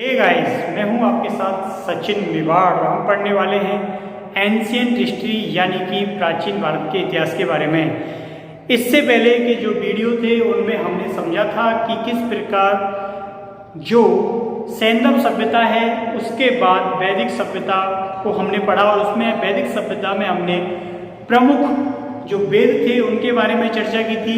Hey guys, मैं हूं आपके साथ सचिन मेवाड़। हम पढ़ने वाले हैं एंशिएंट हिस्ट्री यानी कि प्राचीन भारत के इतिहास के बारे में। इससे पहले के जो वीडियो थे उनमें हमने समझा था कि किस प्रकार जो सैंधव सभ्यता है उसके बाद वैदिक सभ्यता को हमने पढ़ा, और उसमें वैदिक सभ्यता में हमने प्रमुख जो वेद थे उनके बारे में चर्चा की थी,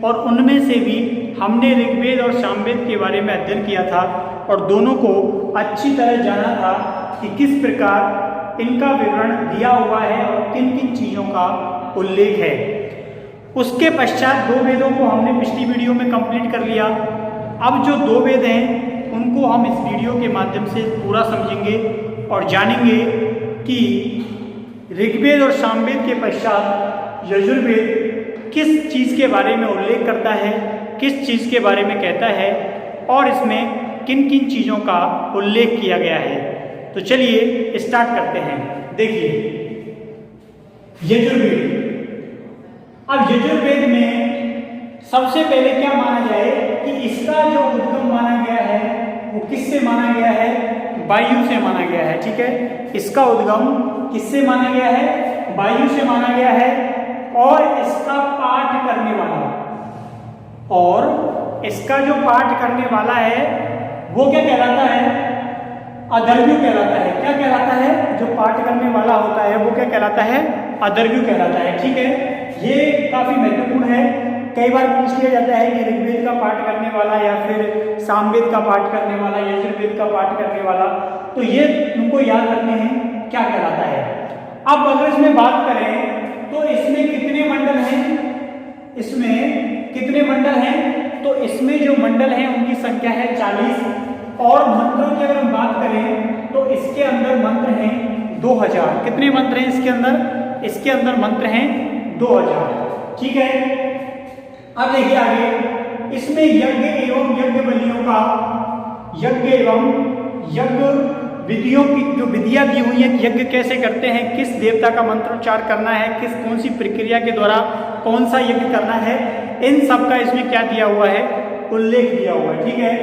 और उनमें से भी हमने ऋग्वेद और सामवेद के बारे में अध्ययन किया था और दोनों को अच्छी तरह जाना था कि किस प्रकार इनका विवरण दिया हुआ है और किन किन चीज़ों का उल्लेख है। उसके पश्चात दो वेदों को हमने पिछली वीडियो में कंप्लीट कर लिया। अब जो दो वेद हैं उनको हम इस वीडियो के माध्यम से पूरा समझेंगे और जानेंगे कि ऋग्वेद और सामवेद के पश्चात यजुर्वेद किस चीज़ के बारे में उल्लेख करता है, किस चीज़ के बारे में कहता है और इसमें किन किन चीज़ों का उल्लेख किया गया है। तो चलिए स्टार्ट करते हैं। देखिए यजुर्वेद। अब यजुर्वेद में सबसे पहले क्या माना जाए कि इसका जो उद्गम माना गया है वो किससे माना गया है? वायु से माना गया है। ठीक है, इसका उद्गम किससे माना गया है? वायु से माना गया है। और इसका पाठ करने वाला, और इसका जो पाठ करने वाला है वो क्या कहलाता है? अदर्व्यु कहलाता है। क्या कहलाता है? जो पाठ करने वाला होता है वो क्या कहलाता है? अदर्व्यु कहलाता है। ठीक है, ये काफी महत्वपूर्ण है। कई बार पूछ लिया जाता है कि ऋग्वेद का पाठ करने वाला या फिर सामवेद का पाठ करने वाला, यजुर्वेद का पाठ करने वाला, तो ये तुमको याद रखने हैं क्या कहलाता है। अब अगर इसमें बात करें तो इसमें कितने मंडल हैं? इसमें कितने मंडल हैं? तो इसमें जो मंडल हैं उनकी संख्या है 40। और मंत्रों की अगर हम बात करें तो इसके अंदर मंत्र हैं 2000। कितने मंत्र हैं इसके अंदर? इसके अंदर मंत्र हैं 2000। ठीक है, अब देखिए आगे, इसमें यज्ञ एवं यज्ञ बलियों का, यज्ञ एवं यज्ञ विधियों की जो विधियां दी हुई है, यज्ञ कैसे करते हैं, किस देवता का मंत्रोच्चार करना है, किस कौन सी प्रक्रिया के द्वारा कौन सा यज्ञ करना है, इन सब का इसमें क्या दिया हुआ है? उल्लेख दिया हुआ है। ठीक है,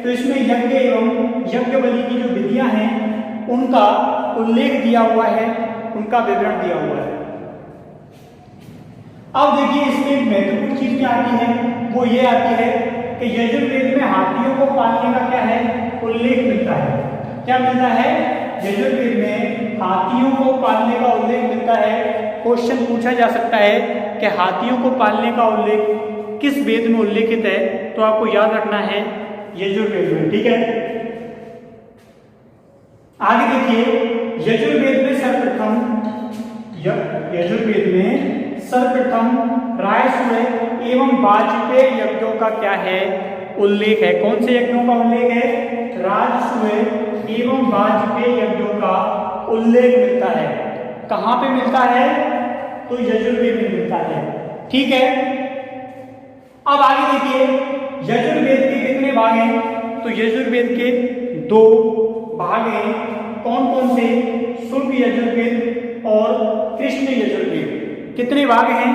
तो इसमें यज्ञ एवं यज्ञ बलि की जो विधियां हैं उनका उल्लेख दिया हुआ है, उनका विवरण दिया हुआ है। अब देखिए इसमें महत्वपूर्ण चीज क्या आती है? वो ये आती है कि यजुर्वेद में हाथियों को पालने का क्या है? उल्लेख मिलता है। क्या मिलता है? यजुर्वेद में हाथियों को पालने का उल्लेख मिलता है। क्वेश्चन पूछा जा सकता है कि हाथियों को पालने का उल्लेख किस वेद में उल्लेखित है? तो आपको याद रखना है यजुर्वेद में। ठीक है, आगे देखिए, यजुर्वेद में सर्वप्रथम रायसुय एवं वाजपेय यज्ञों का क्या है? उल्लेख है। कौन से यज्ञों का उल्लेख है? राजसूय एवं वाजपेय यज्ञों का उल्लेख मिलता है। कहां पे मिलता है? तो यजुर्वेद में मिलता है। ठीक है, अब आगे देखिए, यजुर्वेद के कितने भाग हैं? तो यजुर्वेद के 2 भाग हैं। कौन कौन से? शुक्ल यजुर्वेद और कृष्ण यजुर्वेद। कितने भाग हैं?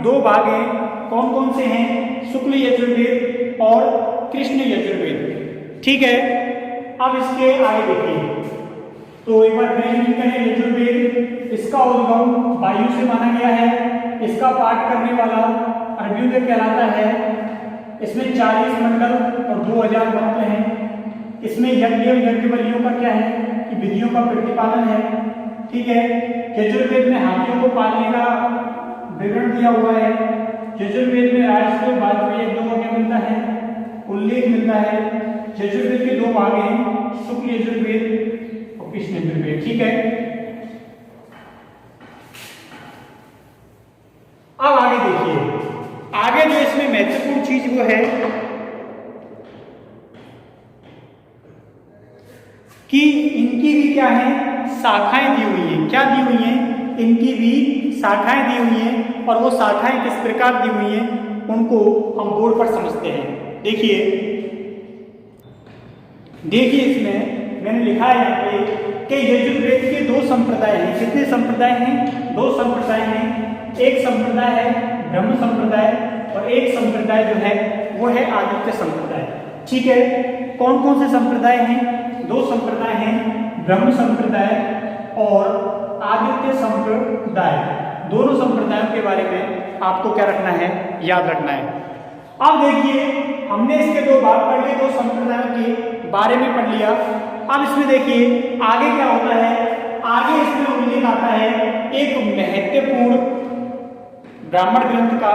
2 भाग हैं। कौन कौन से हैं? शुक्ल यजुर्वेद और कृष्ण यजुर्वेद। ठीक है, अब इसके आगे देखिए, तो एक बार रिवीजन करें। यजुर्वेद, इसका उद्गम वायु से माना गया है। इसका पाठ करने वाला अदर्व्यु कहलाता है। इसमें 40 मंडल और 2000 मंत्र हैं। इसमें यज्ञ यज्ञ बलियों का क्या है? कि विधियों का प्रतिपालन है। ठीक है, यजुर्वेद में हाथियों को पालने का विवरण दिया हुआ है। यजुर्वेद में राजसूय वाजपेय यज्ञों का क्या मिलता है? उल्लेख मिलता है। यजुर्वेद के 2 भाग हैं, शुक्ल यजुर्वेद और कृष्ण यजुर्वेद। ठीक है, अब आगे देखिए, आगे जो इसमें महत्वपूर्ण चीज वो है कि इनकी भी क्या है? शाखाएं दी हुई हैं। क्या दी हुई हैं? इनकी भी शाखाएं दी हुई हैं, और वो शाखाएं किस प्रकार दी हुई हैं उनको हम बोर्ड पर समझते हैं। देखिए इसमें मैंने लिखा है यहाँ पे कि यजुर्वेद के 2 संप्रदाय हैं। कितने संप्रदाय हैं? 2 संप्रदाय हैं। एक संप्रदाय है ब्रह्म संप्रदाय और एक संप्रदाय जो है वो है आदित्य संप्रदाय। ठीक है, कौन कौन से संप्रदाय हैं? दो संप्रदाय हैं, ब्रह्म संप्रदाय और आदित्य संप्रदाय। दोनों संप्रदायों के बारे में आपको क्या रखना है? याद रखना है। अब देखिए, हमने इसके दो भाग पढ़ लिए, दो संप्रदायों के बारे में पढ़ लिया। अब इसमें देखिए आगे क्या होता है। आगे इसमें उल्लेख आता है एक महत्वपूर्ण ब्राह्मण ग्रंथ का।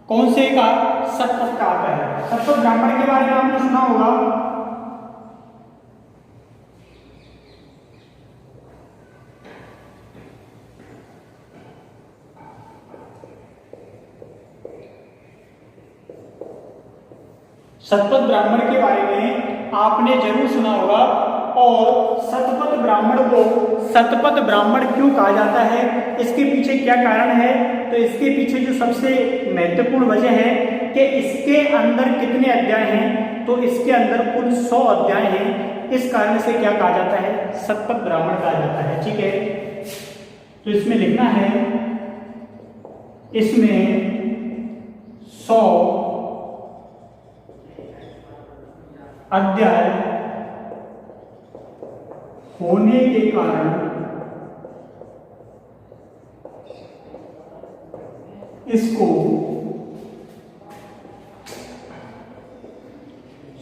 कौन से का? शतपथ का आता है। शतपथ ब्राह्मण के बारे में आपने सुना होगा। शतपथ ब्राह्मण के बारे में आपने जरूर सुना होगा। और शतपथ ब्राह्मण को शतपथ ब्राह्मण क्यों कहा जाता है, इसके पीछे क्या कारण है? तो इसके पीछे जो सबसे महत्वपूर्ण वजह है कि इसके अंदर कितने अध्याय हैं, तो इसके अंदर कुल 100 अध्याय हैं। इस कारण से क्या कहा जाता है? शतपथ ब्राह्मण कहा जाता है। ठीक है, तो इसमें लिखना है, इसमें 100 अध्याय होने के कारण इसको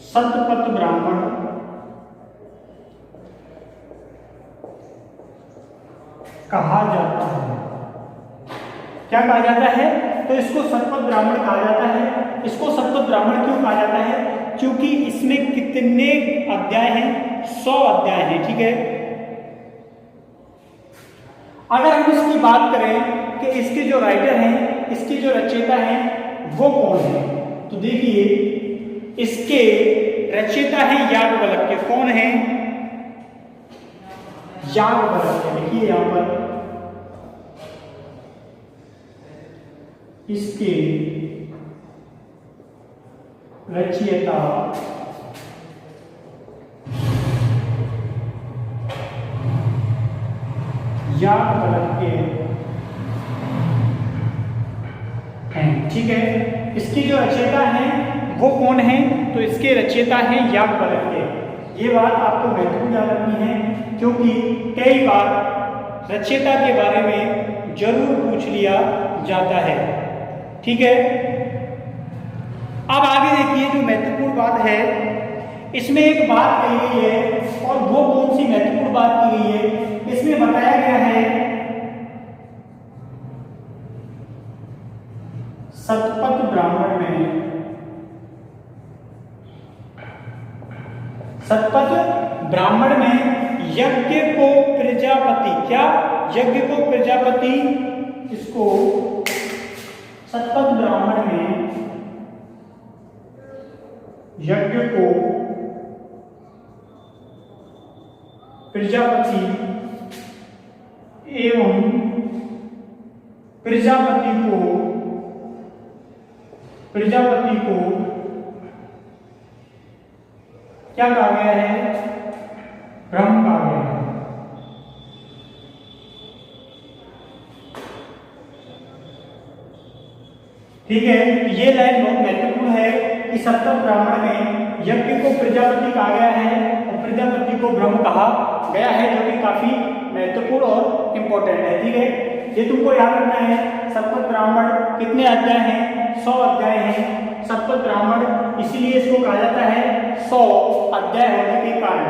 शतपथ ब्राह्मण कहा जाता है। क्या कहा जाता है? तो इसको शतपथ ब्राह्मण कहा जाता है। इसको शतपथ ब्राह्मण क्यों कहा जाता है? क्योंकि इसमें कितने अध्याय हैं? 100 अध्याय हैं। ठीक है, अगर हम इसकी बात करें कि इसके जो राइटर हैं, इसके जो रचयिता हैं, वो कौन है, तो देखिए इसके रचयिता हैं याज्ञवल्क्य। कौन है? याज्ञवल्क्य। देखिए यहां पर इसके रचयिता याज्ञवल्क्य हैं। ठीक है, इसकी जो रचयिता हैं वो कौन है? तो इसके रचयिता हैं याज्ञवल्क्य। ये बात आपको महत्वपूर्ण याद रखनी है, क्योंकि कई बार रचयिता के बारे में जरूर पूछ लिया जाता है। ठीक है, अब आगे देखिए, जो महत्वपूर्ण बात है, इसमें एक बात कही गई है। और वो कौन सी महत्वपूर्ण बात की गई है? इसमें बताया गया है शतपथ ब्राह्मण में, शतपथ ब्राह्मण में यज्ञ को प्रजापति, क्या? यज्ञ को प्रजापति, इसको शतपथ ब्राह्मण में यज्ञ को प्रजापति एवं प्रजापति को क्या कहा गया है? ब्रह्म कहा गया है। ठीक है, ये लाइन बहुत महत्वपूर्ण है कि शतपथ ब्राह्मण में यज्ञ को प्रजापति कहा गया है और प्रजापति को ब्रह्म कहा गया है, जो कि काफी महत्वपूर्ण और इंपॉर्टेंट है। ठीक है, ये तुमको याद रखना है। शतपथ ब्राह्मण कितने अध्याय हैं? 100 अध्याय हैं। शतपथ ब्राह्मण इसीलिए इसको कहा जाता है 100 अध्याय होने के कारण।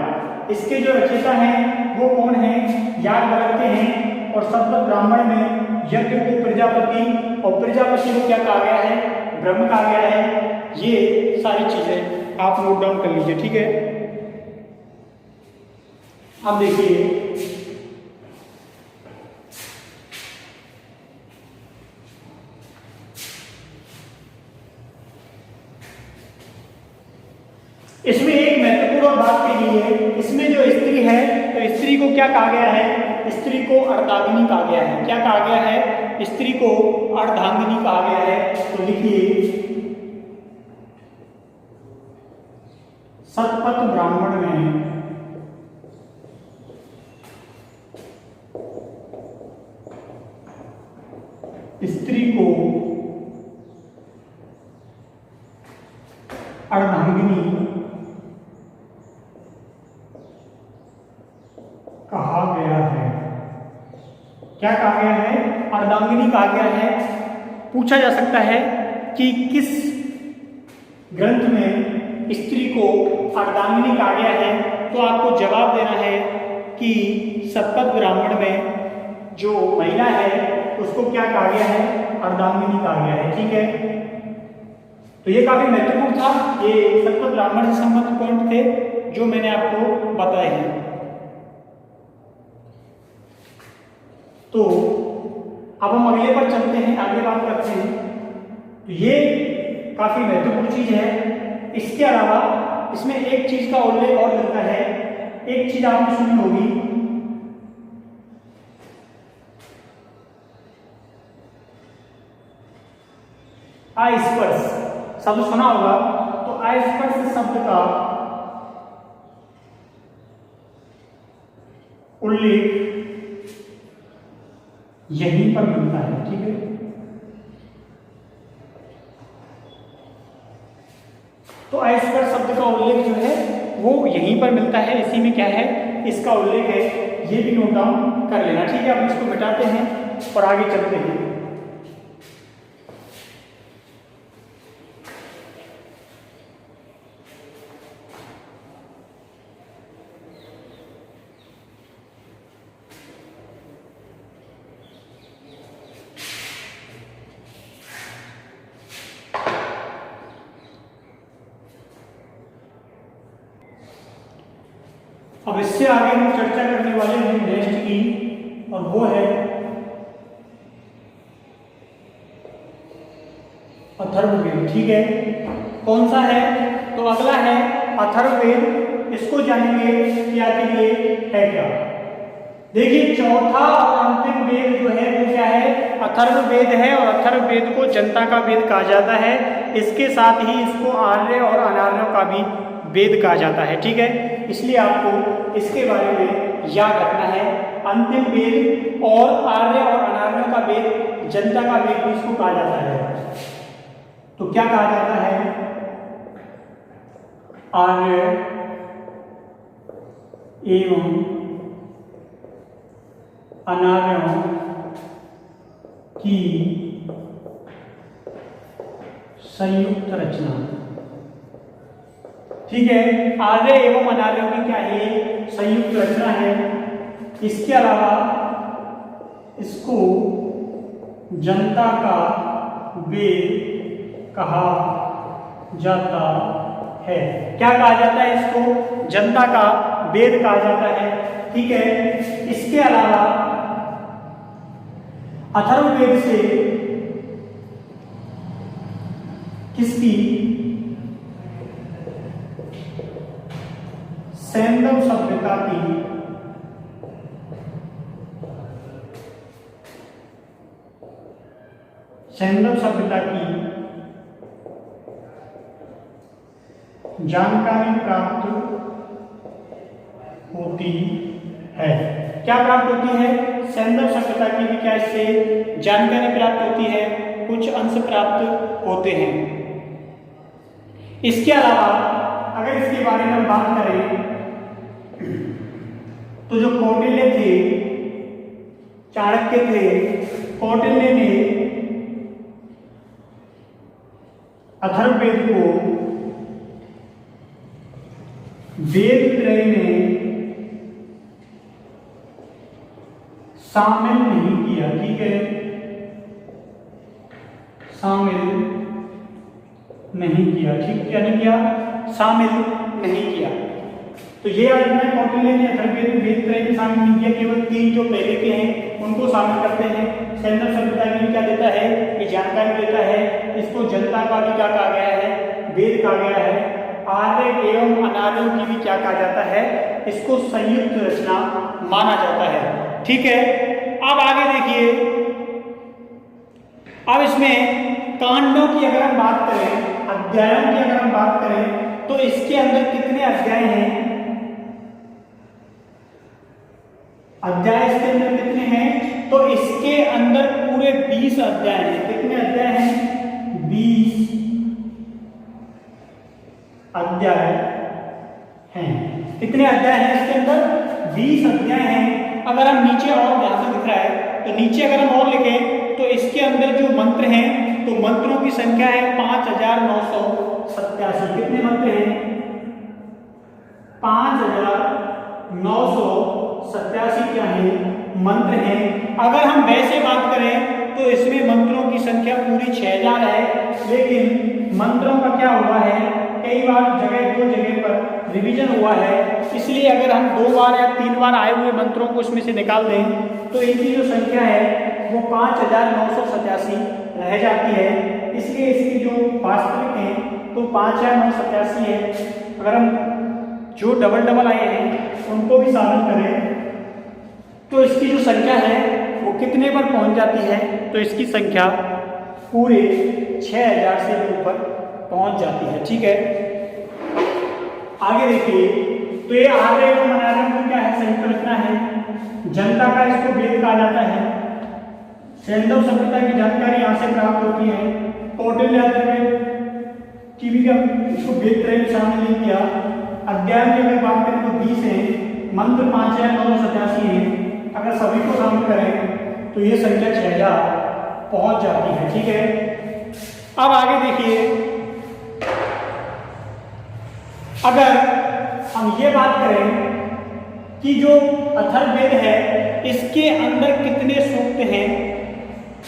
इसके जो रचयिता हैं वो कौन है? याज्ञवल्क्य हैं। और शतपथ ब्राह्मण में यज्ञ को प्रजापति और प्रजापति को क्या कहा गया है? ब्रह्म कहा गया है। ये सारी चीजें आप नोट डाउन कर लीजिए। ठीक है, अब देखिए, इसमें एक महत्वपूर्ण बात कही गई है। इसमें जो स्त्री है, तो स्त्री को क्या कहा गया है? स्त्री को अर्धांगिनी कहा गया है। क्या कहा गया है? स्त्री को अर्धांगिनी कहा गया है। तो लिखिए, शतपथ ब्राह्मण में स्त्री को अर्धांगिनी कहा गया है। क्या कहा गया है? अर्धांगिनी कहा गया है। पूछा जा सकता है कि किस ग्रंथ में स्त्री को अर्धांगिनी कहा गया है, तो आपको जवाब देना है कि शतपथ ब्राह्मण में जो महिला है उसको क्या कहा गया है? अर्धांगिनी कहा गया है। ठीक है, तो ये काफी महत्वपूर्ण था। ये शतपथ ब्राह्मण से संबंधित पॉइंट थे जो मैंने आपको बताए हैं। तो अब हम अगले पर चलते हैं, आगे बात करते हैं। तो ये काफी महत्वपूर्ण चीज है। इसके अलावा इसमें एक चीज का उल्लेख और मिलता है। एक चीज आपने सुनी होगी, अस्पर्श शब्द सुना होगा। तो अस्पर्श शब्द का उल्लेख यहीं पर मिलता है। ठीक है, तो अस्पर्श शब्द का उल्लेख जो है वो यहीं पर मिलता है। इसी में क्या है? इसका उल्लेख है। ये भी नोट डाउन कर लेना। ठीक है, अब इसको मिटाते हैं और आगे चलते हैं। अब इससे आगे हम चर्चा करने वाले हैं नेक्स्ट की, और वो है अथर्ववेद। ठीक है, कौन सा है? तो अगला है अथर्ववेद। इसको जानेंगे कि आखिर ये है क्या। देखिए, चौथा और अंतिम वेद जो है वो क्या है? अथर्ववेद है, और अथर्ववेद को जनता का वेद कहा जाता है। इसके साथ ही इसको आर्य और अनार्यों का भी वेद कहा जाता है। ठीक है, इसलिए आपको इसके बारे में याद रखना है। अंतिम वेद और आर्य और अनार्यों का वेद, जनता का वेद भी इसको कहा जाता है। तो क्या कहा जाता है? आर्य एवं अनार्यों की संयुक्त रचना। ठीक है, आर्य एवं अनार्यों की क्या है? संयुक्त रचना है। इसके अलावा इसको जनता का वेद कहा जाता है। क्या कहा जाता है? इसको जनता का वेद कहा जाता है। ठीक है, इसके अलावा अथर्ववेद से किसकी? सैंधव सभ्यता की जानकारी प्राप्त होती है। क्या प्राप्त होती है? सैंधव सभ्यता की भी क्या इससे जानकारी प्राप्त होती है, कुछ अंश प्राप्त होते हैं। इसके अलावा अगर इसके बारे में बात करें तो जो कौटिल्य थे, चाणक्य थे, कौटिल्य ने अथर्ववेद को वेद त्रय में शामिल नहीं किया। ठीक है, शामिल नहीं किया। ठीक, क्या नहीं किया? शामिल नहीं किया। तो ये आयोजन कौटिल्य ने अथर्ववेद में वेद त्रय में शामिल नहीं किया। केवल 3 जो पहले के हैं उनको शामिल करते हैं। सैंधव सभ्यता की क्या देता है? ये जानकारी देता है। इसको जनता का भी क्या कहा गया है? वेद कहा गया है। आर्य एवं अनार्यों की भी क्या कहा जाता है? इसको संयुक्त रचना माना जाता है। ठीक है, अब आगे देखिए। अब इसमें कांडों की अगर हम बात करें, अध्यायों की अगर हम बात करें, तो इसके अंदर कितने अध्याय हैं? अध्याय इसके अंदर कितने हैं? तो इसके अंदर पूरे 20 अध्याय हैं। कितने अध्याय हैं? 20 अध्याय हैं। कितने अध्याय हैं इसके अंदर? 20 अध्याय हैं। अगर हम नीचे और ध्यान से दिख रहा है तो नीचे अगर हम और लिखें तो इसके अंदर जो मंत्र हैं तो मंत्रों की संख्या है 5987। कितने मंत्र हैं? 5987 क्या है? मंत्र हैं। अगर हम वैसे बात करें तो इसमें मंत्रों की संख्या पूरी 6000 है, लेकिन मंत्रों का क्या हुआ है, कई बार दो जगह पर रिवीजन हुआ है, इसलिए अगर हम 2 बार या 3 बार आए हुए मंत्रों को इसमें से निकाल दें तो इनकी जो संख्या है वो 5987 रह जाती है। इसलिए इसकी जो वास्तविक है तो 5987 है। अगर हम जो डबल आए हैं उनको भी शामिल करें तो इसकी जो संख्या है वो कितने पर पहुंच जाती है, तो इसकी संख्या पूरे 6000 से ऊपर पहुंच जाती है। ठीक है, आगे देखिए, तो ये आर्य एवं अनार्य में क्या है, संयुक्त रचना है। जनता का इसको वेद कहा जाता है। सैंधव सभ्यता की जानकारी यहाँ से प्राप्त होती है। कौटिल्य की भी इसको वेद त्रय में शामिल नहीं किया। अध्याय की अगर बात करें तो 20 है, मंत्र 5987 है। अगर सभी को शामिल करें तो ये संख्या 6000 पहुंच जाती है। ठीक है, अब आगे देखिए, अगर हम ये बात करें कि जो अथर्ववेद है इसके अंदर कितने सूक्त हैं,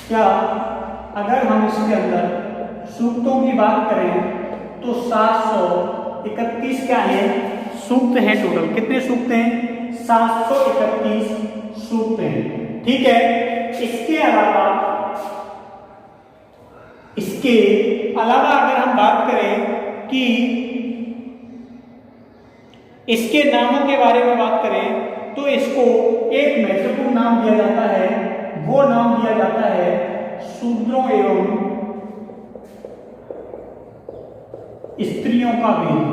क्या अगर हम इसके अंदर सूक्तों की बात करें तो 731 क्या है सूक्त हैं। टोटल कितने सूक्त हैं? 731 सूक्त हैं। ठीक है, इसके अलावा अगर हम बात करें कि इसके नामों के बारे में बात करें तो इसको एक महत्वपूर्ण नाम दिया जाता है। वो नाम दिया जाता है शूद्रों एवं स्त्रियों का वेद।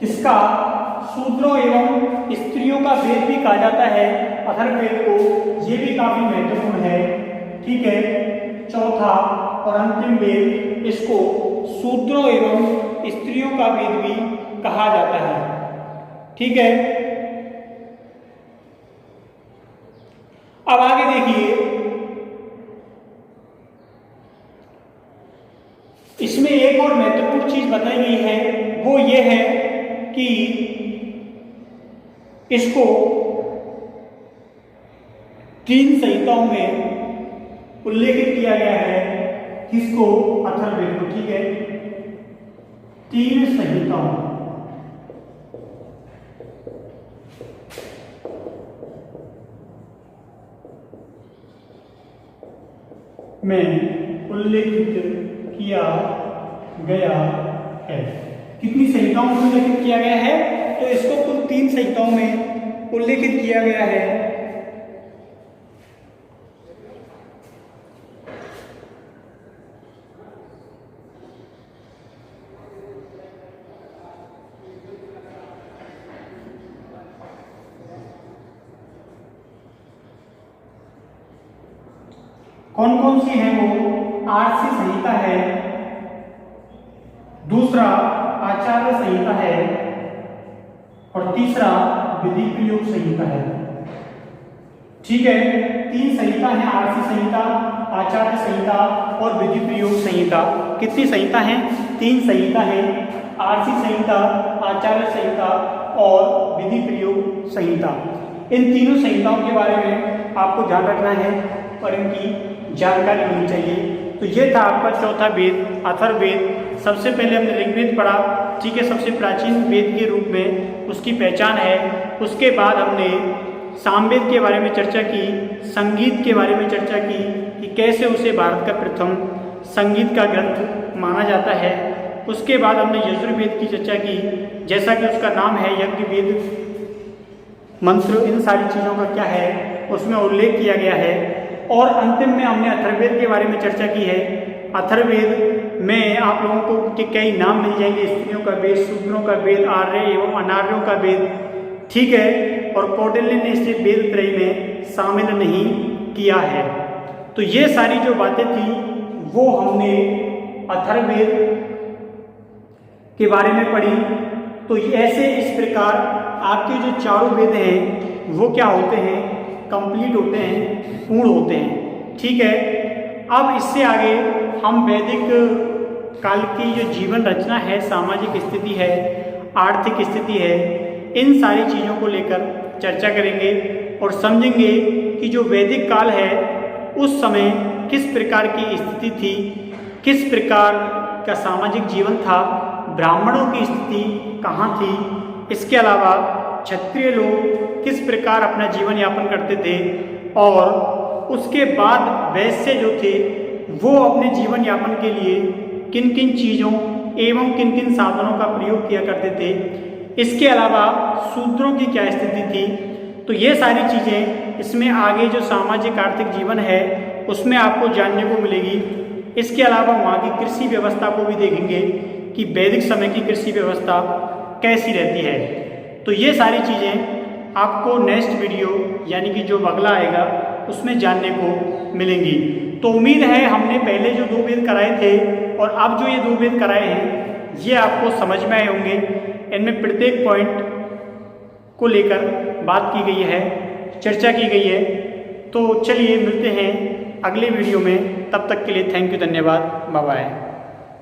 किसका? शूद्रों एवं स्त्रियों का वेद भी कहा जाता है अथर्ववेद को। ये भी काफी महत्वपूर्ण है। ठीक है, चौथा और अंतिम वेद, इसको शूद्रों एवं स्त्रियों का वेद भी कहा जाता है। ठीक है, अब आगे देखिए, इसमें एक और महत्वपूर्ण चीज बताई गई है, वो ये है कि इसको 3 संहिताओं में उल्लेखित किया गया है। किसको? अथर्ववेद को। ठीक है, 3 संहिताओं में उल्लेखित किया गया है। कितनी संहिताओं में उल्लेखित किया गया है? तो इसको कुल 3 संहिताओं में उल्लेखित किया गया है। कौन कौन सी है वो? आरसी संहिता है, दूसरा आचार्य संहिता है और तीसरा विधि प्रयोग संहिता है। ठीक है, 3 संहिता है, आरसी संहिता, आचार्य संहिता और विधि प्रयोग संहिता। कितनी संहिता है? 3 संहिता है, आरसी संहिता, आचार्य संहिता और विधि प्रयोग संहिता। इन तीनों संहिताओं के बारे में आपको ध्यान रखना है और इनकी जानकारी होनी चाहिए। तो ये था आपका चौथा वेद, अथर्ववेद। सबसे पहले हमने ऋग्वेद पढ़ा। ठीक है, सबसे प्राचीन वेद के रूप में उसकी पहचान है। उसके बाद हमने सामवेद के बारे में चर्चा की, संगीत के बारे में चर्चा की कि कैसे उसे भारत का प्रथम संगीत का ग्रंथ माना जाता है। उसके बाद हमने यजुर्वेद की चर्चा की, जैसा कि उसका नाम है यज्ञवेद, मंत्र इन सारी चीज़ों का क्या है उसमें उल्लेख किया गया है। और अंतिम में हमने अथर्ववेद के बारे में चर्चा की है। अथर्ववेद में आप लोगों को के कई नाम मिल जाएंगे, स्त्रियों का वेद, शूद्रों का वेद, आर्य एवं अनार्यों का वेद। ठीक है, और कौटिल्य ने इसे वेद त्रय में शामिल नहीं किया है। तो ये सारी जो बातें थी वो हमने अथर्ववेद के बारे में पढ़ी। तो ऐसे इस प्रकार आपके जो चारों वेद हैं वो क्या होते हैं, कंप्लीट होते हैं, पूर्ण होते हैं। ठीक है, अब इससे आगे हम वैदिक काल की जो जीवन रचना है, सामाजिक स्थिति है, आर्थिक स्थिति है, इन सारी चीज़ों को लेकर चर्चा करेंगे और समझेंगे कि जो वैदिक काल है उस समय किस प्रकार की स्थिति थी, किस प्रकार का सामाजिक जीवन था, ब्राह्मणों की स्थिति कहाँ थी, इसके अलावा क्षत्रिय लोग किस प्रकार अपना जीवन यापन करते थे और उसके बाद वैश्य जो थे वो अपने जीवन यापन के लिए किन किन चीज़ों एवं किन किन साधनों का प्रयोग किया करते थे, इसके अलावा शूद्रों की क्या स्थिति थी। तो ये सारी चीज़ें इसमें आगे जो सामाजिक आर्थिक जीवन है उसमें आपको जानने को मिलेगी। इसके अलावा वहाँ की कृषि व्यवस्था को भी देखेंगे कि वैदिक समय की कृषि व्यवस्था कैसी रहती है। तो ये सारी चीज़ें आपको नेक्स्ट वीडियो यानी कि जो अगला आएगा उसमें जानने को मिलेंगी। तो उम्मीद है हमने पहले जो 2 वेद कराए थे और अब जो ये 2 वेद कराए हैं ये आपको समझ में आए होंगे। इनमें प्रत्येक पॉइंट को लेकर बात की गई है, चर्चा की गई है। तो चलिए मिलते हैं अगले वीडियो में, तब तक के लिए थैंक यू, धन्यवाद, बाय बाय।